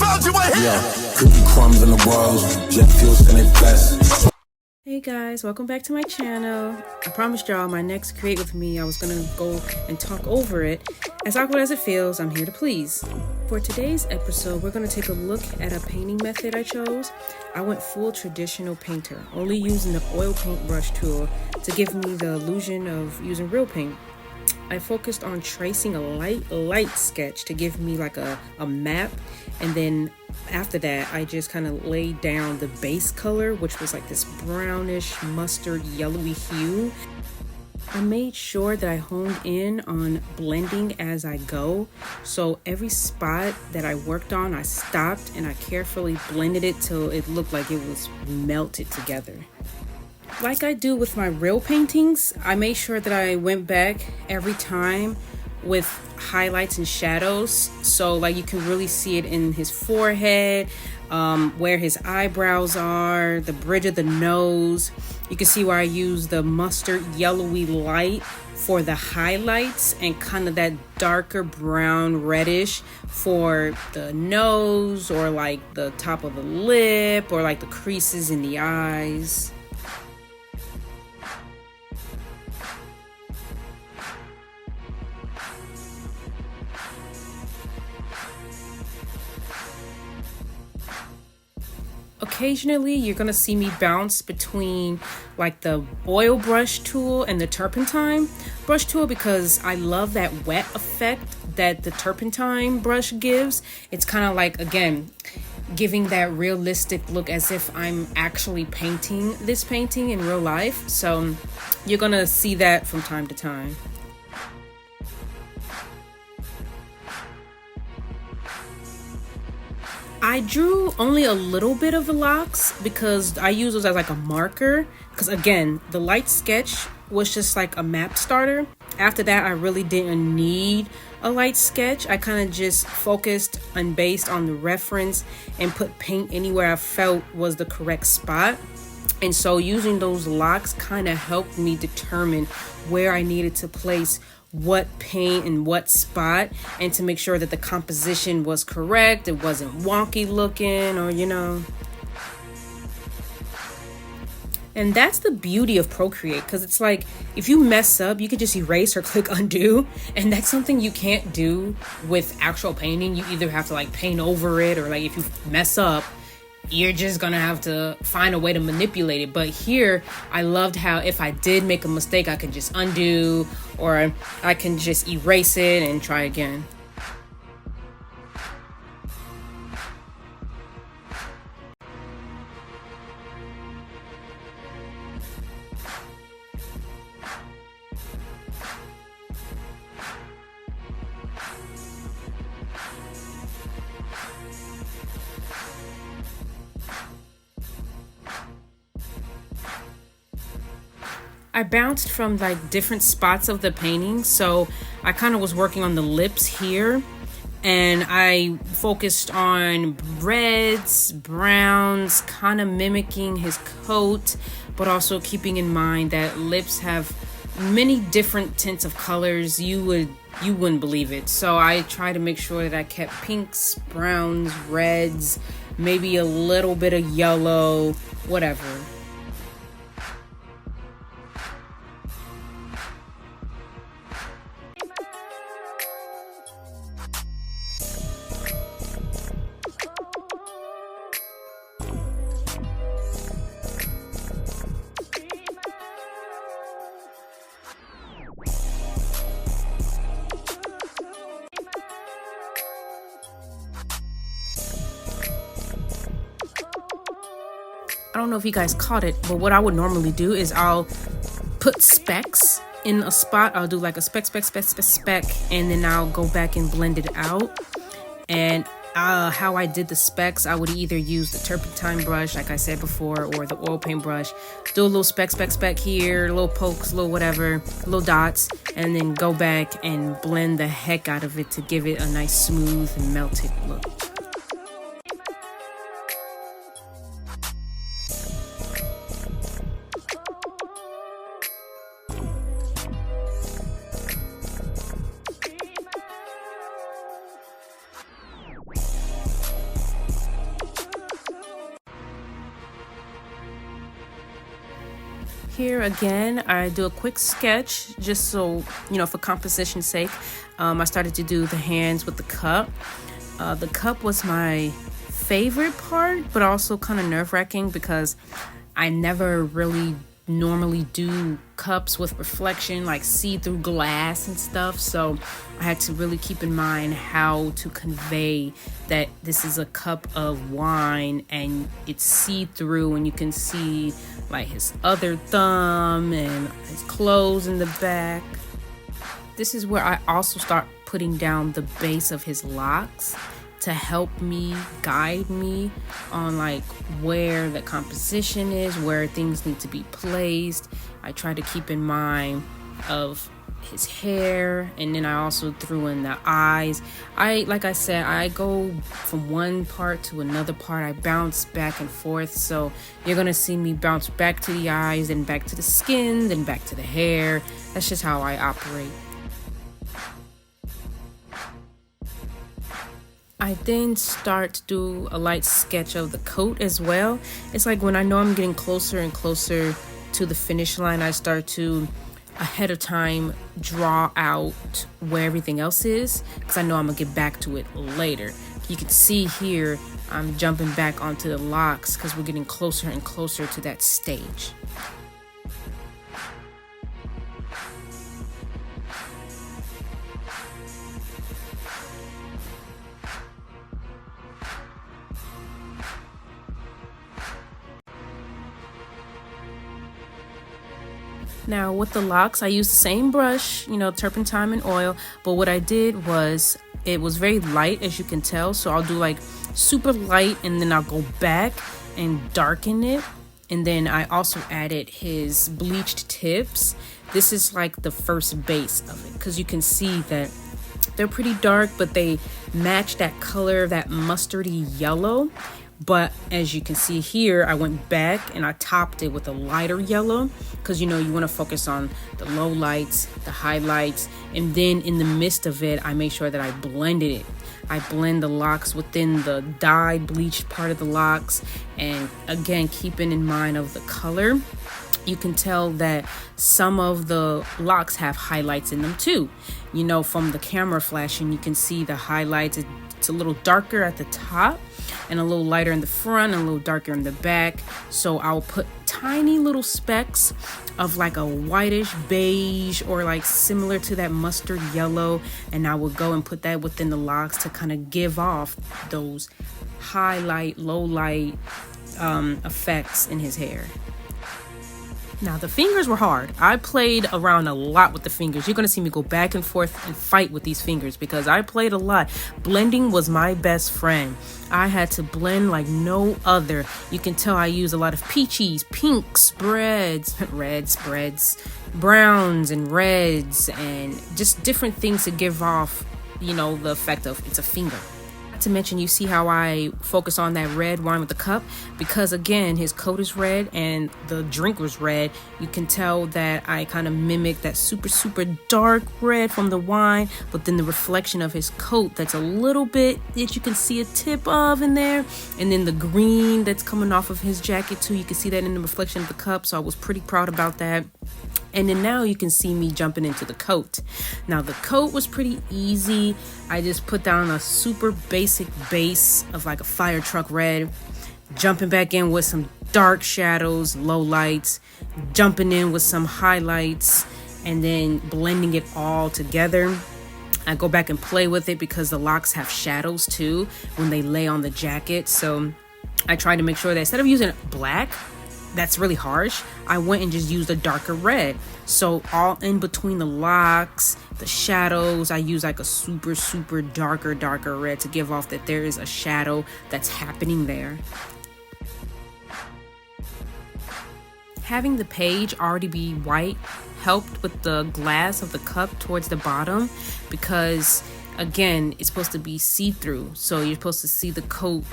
told you what hit. Yeah, cookie crumbs in the world, jet fuel send it best. Hey guys, welcome back to my channel. I promised y'all my next Create with me, I was gonna go and talk over it. As awkward as it feels, I'm here to please. For today's episode, we're gonna take a look at a painting method I chose. I went full traditional painter, only using the oil paint brush tool to give me the illusion of using real paint. I focused on tracing a light sketch to give me like a map, and then after that I just kind of laid down the base color, which was like this brownish mustard yellowy hue. I made sure that I honed in on blending as I go, so every spot that I worked on I stopped and I carefully blended it till it looked like it was melted together. Like I do with my real paintings, I made sure that I went back every time with highlights and shadows, so like you can really see it in his forehead, where his eyebrows are, the bridge of the nose. You can see where I use the mustard yellowy light for the highlights and kind of that darker brown reddish for the nose, or like the top of the lip, or like the creases in the eyes. Occasionally, you're gonna see me bounce between like the oil brush tool and the turpentine brush tool, because I love that wet effect that the turpentine brush gives. It's kind of like, again, giving that realistic look as if I'm actually painting this painting in real life. So you're gonna see that from time to time. I drew only a little bit of the locks because I use those as like a marker, because again, the light sketch was just like a map starter. After that, I really didn't need a light sketch. I kind of just focused and based on the reference and put paint anywhere I felt was the correct spot. And so using those locks kind of helped me determine where I needed to place what paint and what spot, and to make sure that the composition was correct. It wasn't wonky looking, or And that's the beauty of Procreate, because it's like if you mess up, you can just erase or click undo, and that's something you can't do with actual painting. You either have to like paint over it, or like if you mess up, you're just gonna have to find a way to manipulate it. But here, I loved how if I did make a mistake, I can just undo, or I can just erase it and try again. I bounced from like different spots of the painting, so I kind of was working on the lips here, and I focused on reds, browns, kind of mimicking his coat, but also keeping in mind that lips have many different tints of colors. You wouldn't believe it. So I try to make sure that I kept pinks, browns, reds, maybe a little bit of yellow, whatever. I don't know if you guys caught it, but what I would normally do is I'll put specks in a spot. I'll do like a speck, and then I'll go back and blend it out. And how I did the specks, I would either use the turpentine brush, like I said before, or the oil paint brush. Do a little speck here, little pokes, little whatever, little dots, and then go back and blend the heck out of it to give it a nice smooth and melted look. Here again, I do a quick sketch just so, for composition's sake. I started to do the hands with the cup. The cup was my favorite part, but also kind of nerve-wracking because I never really normally do cups with reflection, like see-through glass and stuff. So I had to really keep in mind how to convey that this is a cup of wine and it's see-through, and you can see like his other thumb and his clothes in the back. This is where I also start putting down the base of his locks to help me, guide me on like where the composition is, where things need to be placed. I try to keep in mind of his hair, and then I also threw in the eyes. Like I said, I go from one part to another part. I bounce back and forth, so you're gonna see me bounce back to the eyes, then back to the skin, then back to the hair. That's just how I operate. I then start to do a light sketch of the coat as well. It's like when I know I'm getting closer and closer to the finish line, I start to ahead of time draw out where everything else is, because I know I'm gonna get back to it later. You can see here I'm jumping back onto the locks because we're getting closer and closer to that stage. Now with the locks, I used the same brush, turpentine and oil, but what I did was, it was very light, as you can tell, so I'll do like super light, and then I'll go back and darken it. And then I also added his bleached tips. This is like the first base of it, because you can see that they're pretty dark, but they match that color, that mustardy yellow. But as you can see here, I went back and I topped it with a lighter yellow, because you want to focus on the low lights, the highlights, and then in the midst of it, I make sure that I blended it. I blend the locks within the dyed bleached part of the locks, and again, keeping in mind of the color. You can tell that some of the locks have highlights in them too. From the camera flashing, you can see the highlights. It's a little darker at the top and a little lighter in the front and a little darker in the back. So I'll put tiny little specks of like a whitish beige or like similar to that mustard yellow, and I will go and put that within the locks to kind of give off those highlight, low light effects in his hair. Now the fingers were hard. I played around a lot with the fingers. You're gonna see me go back and forth and fight with these fingers because I played a lot. Blending was my best friend. I had to blend like no other. You can tell I use a lot of peaches, pinks, reds, browns and reds, and just different things to give off, the effect of it's a finger. To mention, you see how I focus on that red wine with the cup, because again his coat is red and the drink was red. You can tell that I kind of mimic that super dark red from the wine, but then the reflection of his coat that's a little bit that you can see a tip of in there, and then the green that's coming off of his jacket too, you can see that in the reflection of the cup. So I was pretty proud about that. And then now you can see me jumping into the coat. Now the coat was pretty easy. I just put down a super basic base of like a fire truck red, jumping back in with some dark shadows, low lights, jumping in with some highlights, and then blending it all together. I go back and play with it because the locks have shadows too when they lay on the jacket. So I try to make sure that instead of using black, that's really harsh, I went and just used a darker red. So all in between the locks, the shadows, I use like a super darker red to give off that there is a shadow that's happening there. Having the page already be white helped with the glass of the cup towards the bottom, because again, it's supposed to be see-through, so you're supposed to see the coat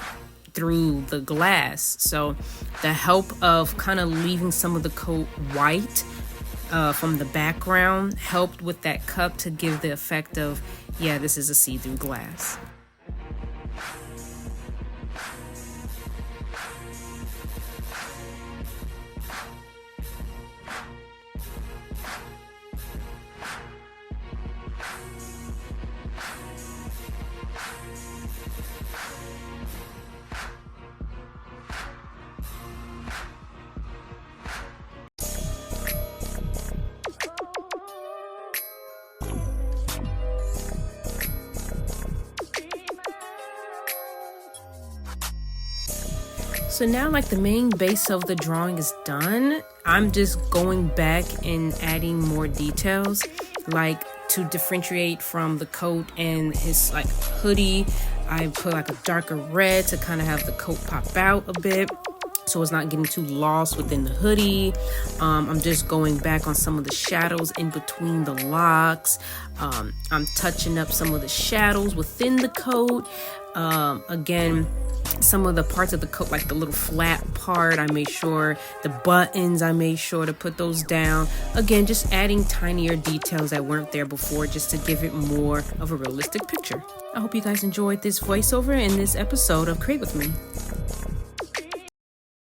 through the glass. So the help of kind of leaving some of the coat white from the background helped with that cup to give the effect of, yeah, this is a see-through glass. So now like the main base of the drawing is done. I'm just going back and adding more details, like to differentiate from the coat and his like hoodie. I put like a darker red to kind of have the coat pop out a bit, so it's not getting too lost within the hoodie. I'm just going back on some of the shadows in between the locks. I'm touching up some of the shadows within the coat. Again, some of the parts of the coat, like the little flat part, I made sure the buttons, I made sure to put those down. Again, just adding tinier details that weren't there before, just to give it more of a realistic picture. I hope you guys enjoyed this voiceover in this episode of Create With Me.